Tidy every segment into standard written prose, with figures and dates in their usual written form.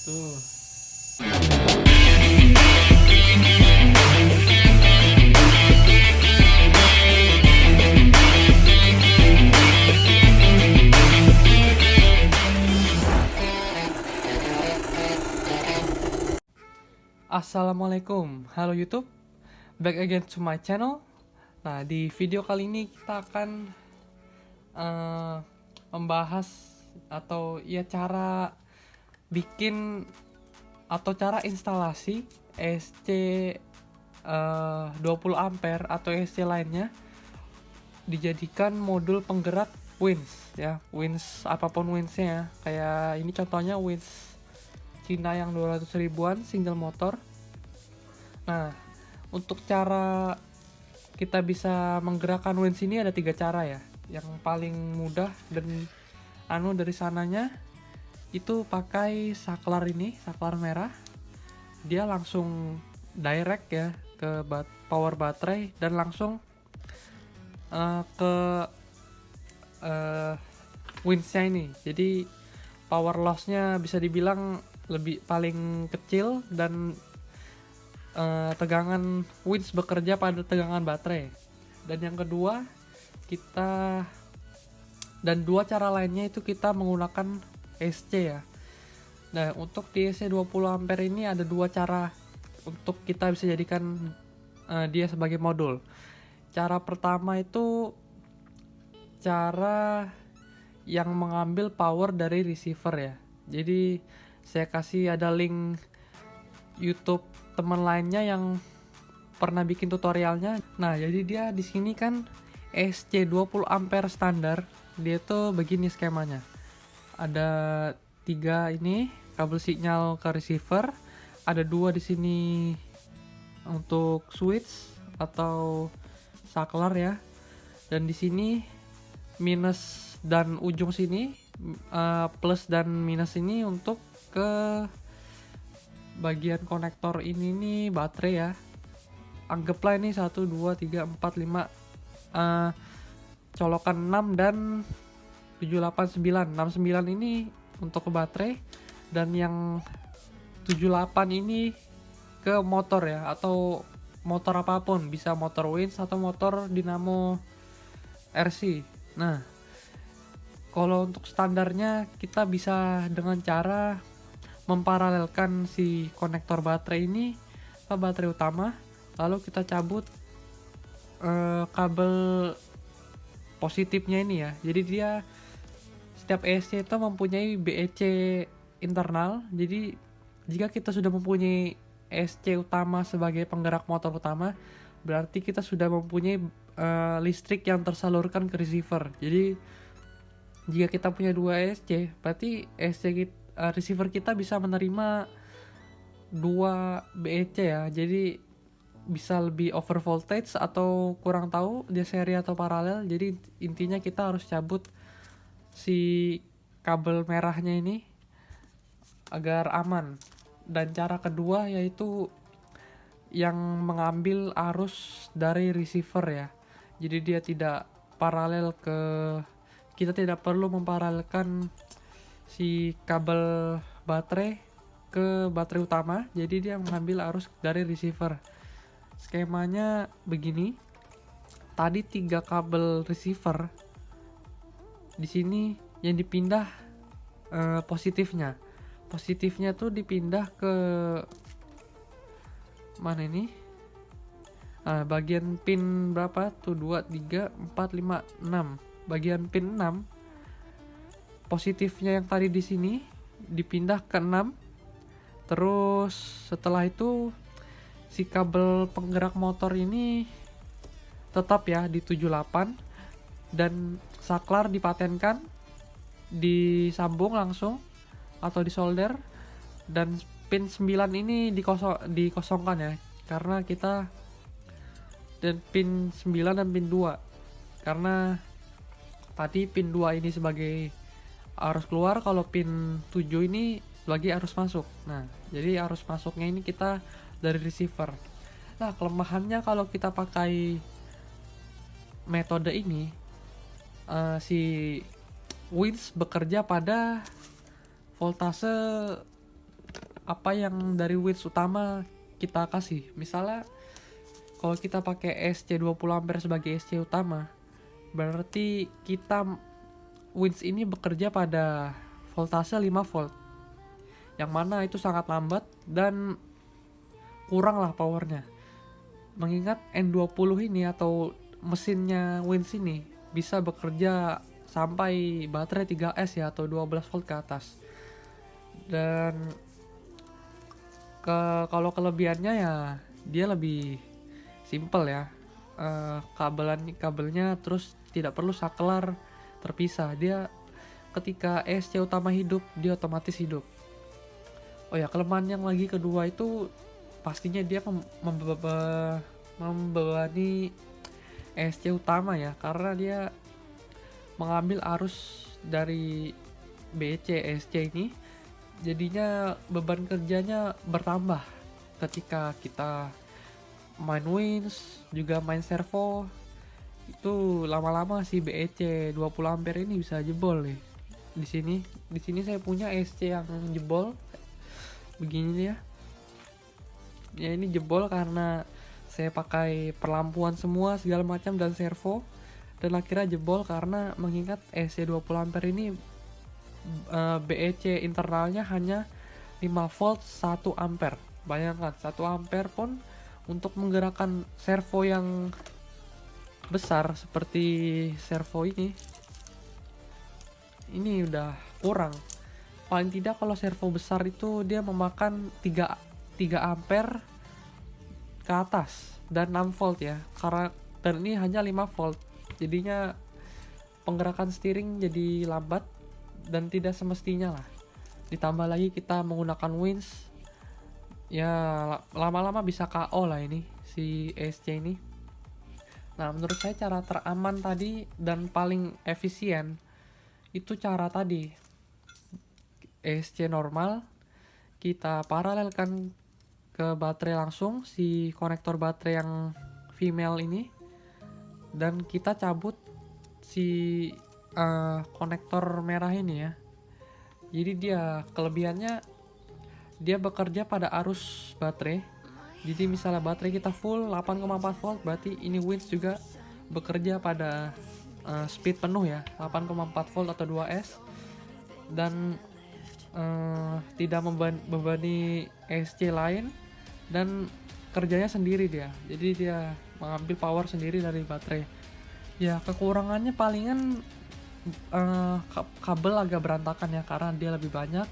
Tuh. Assalamualaikum, halo YouTube, back again to my channel. Nah, di video kali ini kita akan membahas atau ya cara bikin atau cara instalasi SC 20 ampere atau SC lainnya dijadikan modul penggerak winch ya, winch apapun winchnya ya. Kayak ini contohnya winch Cina yang 200 ribuan single motor. Nah, untuk cara kita bisa menggerakkan winch ini ada 3 cara ya. Yang paling mudah dan dari sananya itu pakai saklar ini, saklar merah. Dia langsung direct ya ke power baterai dan langsung ke winch-nya ini. Jadi power loss-nya bisa dibilang lebih paling kecil dan tegangan winch bekerja pada tegangan baterai. Dan yang kedua, dua cara lainnya itu kita menggunakan SC ya. Nah, untuk di SC 20 ampere ini ada 2 cara untuk kita bisa jadikan dia sebagai modul. Cara pertama itu cara yang mengambil power dari receiver ya. Jadi saya kasih ada link YouTube teman lainnya yang pernah bikin tutorialnya. Nah, jadi dia di sini kan SC 20 ampere standar, dia tuh begini skemanya. Ada 3 ini kabel sinyal ke receiver, ada 2 di sini untuk switch atau saklar ya. Dan di sini minus dan ujung sini plus dan minus ini untuk ke bagian konektor ini nih baterai ya. Anggaplah ini 1 2 3 4 5 colokan 6 dan 7 8 9. 69 ini untuk ke baterai dan yang 78 ini ke motor ya, atau motor apapun, bisa motor winch atau motor dinamo RC. Nah, kalau untuk standarnya kita bisa dengan cara memparalelkan si konektor baterai ini ke baterai utama, lalu kita cabut kabel positifnya ini ya. Jadi dia setiap ESC itu mempunyai BEC internal. Jadi jika kita sudah mempunyai ESC utama sebagai penggerak motor utama, berarti kita sudah mempunyai listrik yang tersalurkan ke receiver. Jadi jika kita punya 2 ESC, berarti ESC receiver kita bisa menerima 2 BEC ya. Jadi bisa lebih over voltage atau kurang tahu dia seri atau paralel. Jadi intinya kita harus cabut si kabel merahnya ini agar aman. Dan cara kedua yaitu yang mengambil arus dari receiver ya. Jadi dia tidak paralel kita tidak perlu memparalelkan si kabel baterai ke baterai utama. Jadi dia mengambil arus dari receiver. Skemanya begini. Tadi 3 kabel receiver di sini yang dipindah positifnya. Positifnya tuh dipindah ke mana ini? Bagian pin berapa? Tuh 2 3 4 5 6. Bagian pin 6. Positifnya yang tadi di sini dipindah ke 6. Terus setelah itu si kabel penggerak motor ini tetap ya di 78 dan saklar dipatenkan, disambung langsung atau disolder, dan pin 9 ini dikosongkan ya, karena kita dan pin 9 dan pin 2 karena tadi pin 2 ini sebagai arus keluar, kalau pin 7 ini sebagai arus masuk. Nah, jadi arus masuknya ini kita dari receiver. Nah, kelemahannya kalau kita pakai metode ini, si winch bekerja pada voltase apa yang dari winch utama kita kasih. Misalnya kalau kita pakai SC 20 ampere sebagai SC utama, berarti kita winch ini bekerja pada voltase 5 volt, yang mana itu sangat lambat dan kurang lah powernya. Mengingat N20 ini atau mesinnya winch ini bisa bekerja sampai baterai 3S ya, atau 12 volt ke atas. Dan kalau kelebihannya ya dia lebih simple ya. Kabelnya terus tidak perlu saklar terpisah. Dia ketika SC utama hidup, dia otomatis hidup. Oh ya, kelemahan yang lagi kedua itu pastinya dia membebani SC utama ya, karena dia mengambil arus dari BC SC ini, jadinya beban kerjanya bertambah ketika kita main winch juga main servo. Itu lama-lama si BEC 20 ampere ini bisa jebol nih. Di sini saya punya SC yang jebol begini ya. Ya ini jebol karena saya pakai perlampuan semua segala macam dan servo, dan akhirnya jebol karena mengingat SC 20 ampere ini BEC internalnya hanya 5 volt 1 ampere. Bayangkan 1 ampere pun untuk menggerakkan servo yang besar seperti servo ini udah kurang. Paling tidak kalau servo besar itu dia memakan 3 ampere ke atas dan 6 volt ya, karena dan ini hanya 5 volt, jadinya penggerakan steering jadi lambat dan tidak semestinya lah. Ditambah lagi kita menggunakan winch ya, lama-lama bisa KO lah ini si SC ini. Nah, menurut saya cara teraman tadi dan paling efisien itu cara tadi, SC normal kita paralelkan ke baterai langsung, si konektor baterai yang female ini, dan kita cabut si konektor merah ini ya. Jadi dia kelebihannya dia bekerja pada arus baterai. Jadi misalnya baterai kita full 8,4 volt, berarti ini winch juga bekerja pada speed penuh ya, 8,4 volt atau 2S, dan tidak membebani SC lain, dan kerjanya sendiri dia. Jadi dia mengambil power sendiri dari baterai. Ya kekurangannya palingan kabel agak berantakan ya, karena dia lebih banyak.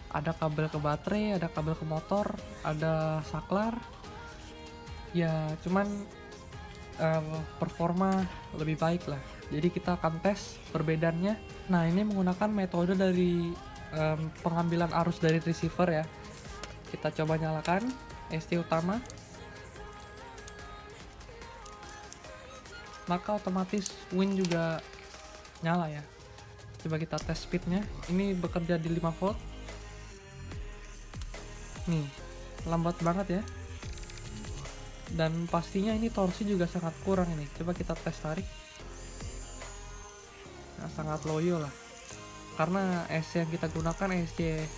Ada kabel ke baterai, ada kabel ke motor, ada saklar. Ya cuman performa lebih baik lah. Jadi kita akan tes perbedaannya. Nah ini menggunakan metode dari pengambilan arus dari receiver ya. Kita coba nyalakan SC utama, maka otomatis win juga nyala ya. Coba kita tes speednya. Ini bekerja di 5 volt. Nih lambat banget ya, dan pastinya ini torsi juga sangat kurang ini. Coba kita tes tarik. Nah, sangat loyo lah, karena SC yang kita gunakan SC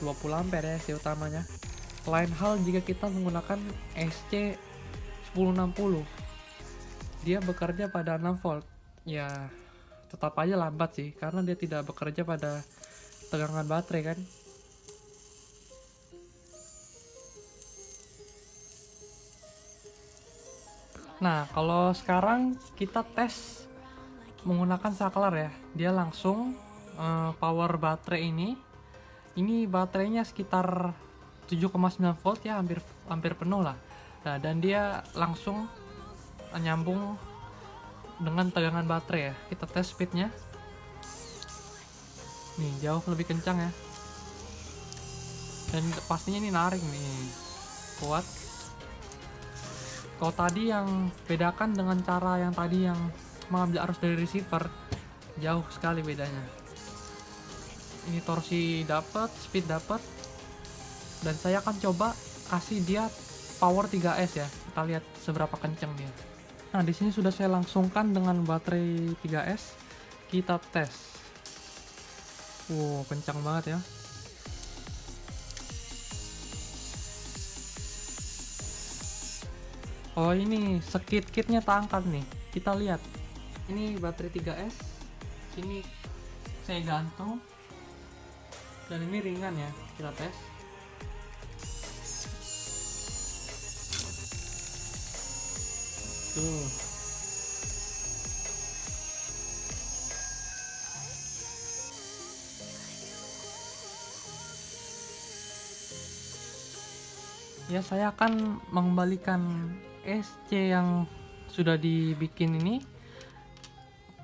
20 ampere ya, SC utamanya. Lain hal jika kita menggunakan SC 1060, dia bekerja pada 6 volt. Ya tetap aja lambat sih, karena dia tidak bekerja pada tegangan baterai kan. Nah kalau sekarang kita tes menggunakan saklar ya, dia langsung power baterai ini baterainya sekitar 7,9 volt ya, hampir penuh lah. Nah, dan dia langsung nyambung dengan tegangan baterai ya. Kita tes speednya. Nih jauh lebih kencang ya, dan pastinya ini narik nih, kuat. Kalau tadi yang bedakan dengan cara yang tadi yang mengambil arus dari receiver, jauh sekali bedanya. Ini torsi dapat, speed dapat, dan saya akan coba kasih dia power 3S ya. Kita lihat seberapa kenceng dia. Nah, di sini sudah saya langsungkan dengan baterai 3S. Kita tes. Wow, kencang banget ya. Oh ini sekit-kitnya tak angkat nih, kita lihat. Ini baterai 3S, ini saya gantung, dan ini ringan ya, kita tes. Tuh. Ya saya akan mengembalikan SC yang sudah dibikin ini,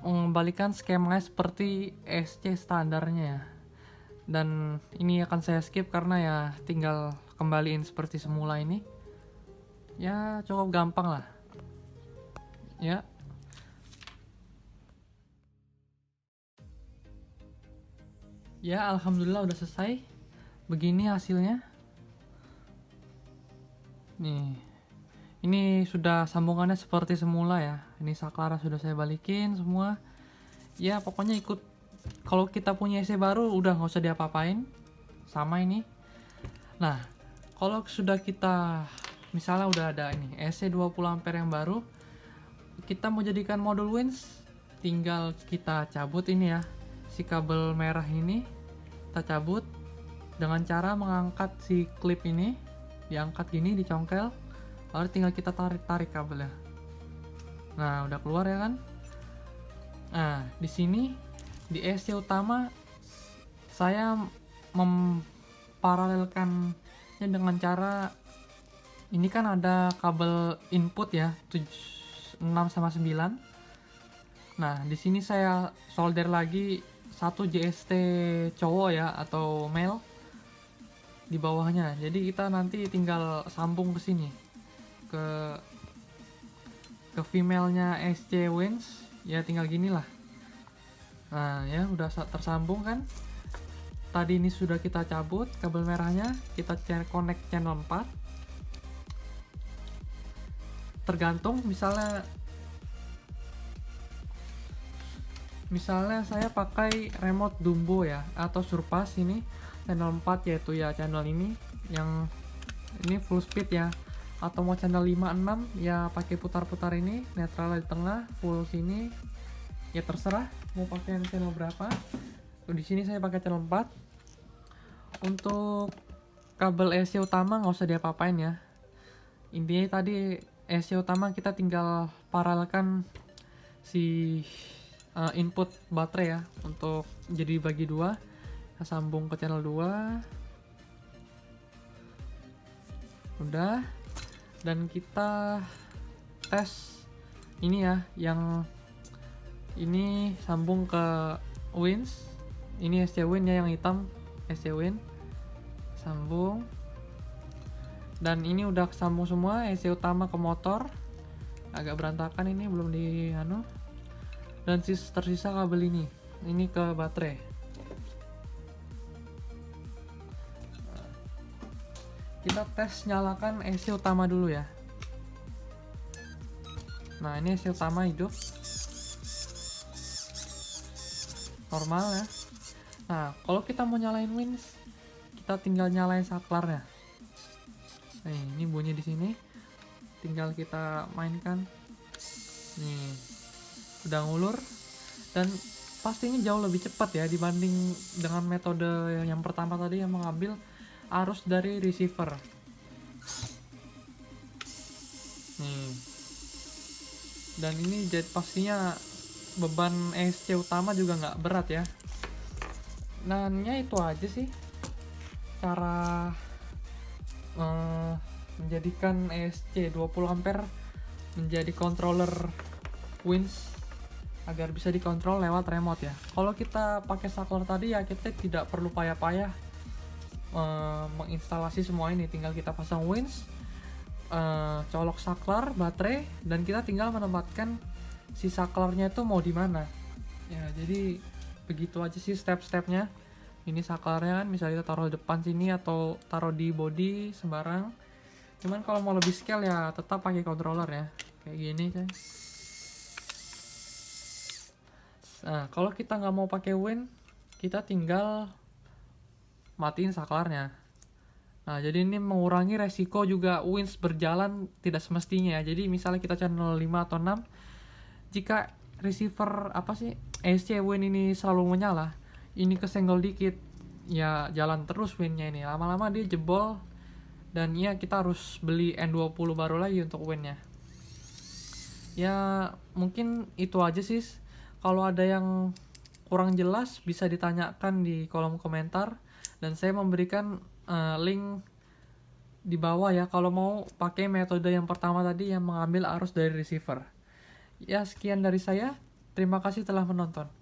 mengembalikan skemanya seperti SC standarnya ya. Dan ini akan saya skip karena ya tinggal kembaliin seperti semula ini. Ya cukup gampang lah. Ya. Ya alhamdulillah udah selesai. Begini hasilnya. Nih. Ini sudah sambungannya seperti semula ya. Ini saklar sudah saya balikin semua. Ya pokoknya ikut. Kalau kita punya EC baru udah nggak usah diapa-apain. Sama ini. Nah, kalau sudah kita misalnya udah ada ini EC 20 ampere yang baru, kita mau jadikan modul Wins, tinggal kita cabut ini ya. Si kabel merah ini kita cabut dengan cara mengangkat si klip ini, diangkat gini, dicongkel. Lalu tinggal kita tarik kabelnya. Nah, udah keluar ya kan? Nah, di sini di EC utama saya memparalelkannya dengan cara ini kan ada kabel input ya, 6 sama 9. Nah, di sini saya solder lagi satu JST cowok ya atau male di bawahnya. Jadi kita nanti tinggal sambung ke sini. Ke female-nya SC Wins ya, tinggal gini lah. Nah ya udah tersambung kan. Tadi ini sudah kita cabut kabel merahnya, kita connect channel 4. Tergantung misalnya saya pakai remote Dumbo ya atau Surpass, ini channel 4 yaitu ya channel ini yang ini full speed ya. Atau mau channel 5, 6 ya pakai putar-putar ini, netral di tengah, full sini. Ya terserah mau pakai channel berapa. Di sini saya pakai channel 4. Untuk kabel EC utama nggak usah diapa-apain ya. Intinya tadi EC utama kita tinggal paralelkan si input baterai ya untuk jadi bagi dua. Kita sambung ke channel 2. Udah. Dan kita tes ini ya, yang ini sambung ke Wins. Ini SC Win ya, yang hitam SC Win sambung. Dan ini udah sambung semua, EC utama ke motor. Agak berantakan ini, belum di Dan tersisa kabel ini ke baterai. Kita tes nyalakan EC utama dulu ya. Nah ini EC utama hidup normal ya. Nah kalau kita mau nyalain Wins, kita tinggal nyalain saklarnya. Nih ini bunyi di sini, tinggal kita mainkan. Nih udah ngulur, dan pastinya jauh lebih cepat ya dibanding dengan metode yang pertama tadi yang mengambil arus dari receiver. Nih. Dan ini jadi pastinya beban ESC utama juga nggak berat ya. Nah, itu aja sih cara menjadikan ESC 20 ampere menjadi controller Wins agar bisa dikontrol lewat remote ya. Kalau kita pakai saklar tadi ya kita tidak perlu payah-payah menginstalasi semua ini, tinggal kita pasang Wins, colok saklar, baterai, dan kita tinggal menempatkan si saklarnya itu mau di mana. Ya, jadi begitu aja sih step-stepnya. Ini saklarnya kan misalnya kita taruh di depan sini atau taruh di body sembarang. Cuman kalau mau lebih scale ya tetap pakai controller ya. Kayak gini, coy. Nah, kalau kita nggak mau pakai Win, kita tinggal matiin saklarnya. Nah, jadi ini mengurangi resiko juga wins berjalan tidak semestinya. Jadi misalnya kita channel 5 atau 6, jika receiver SC win ini selalu menyala, ini kesenggol dikit, ya jalan terus winnya ini. Lama-lama dia jebol dan ya kita harus beli N20 baru lagi untuk winnya. Ya mungkin itu aja sih. Kalau ada yang kurang jelas bisa ditanyakan di kolom komentar dan saya memberikan link di bawah ya kalau mau pakai metode yang pertama tadi yang mengambil arus dari receiver. Ya sekian dari saya. Terima kasih telah menonton.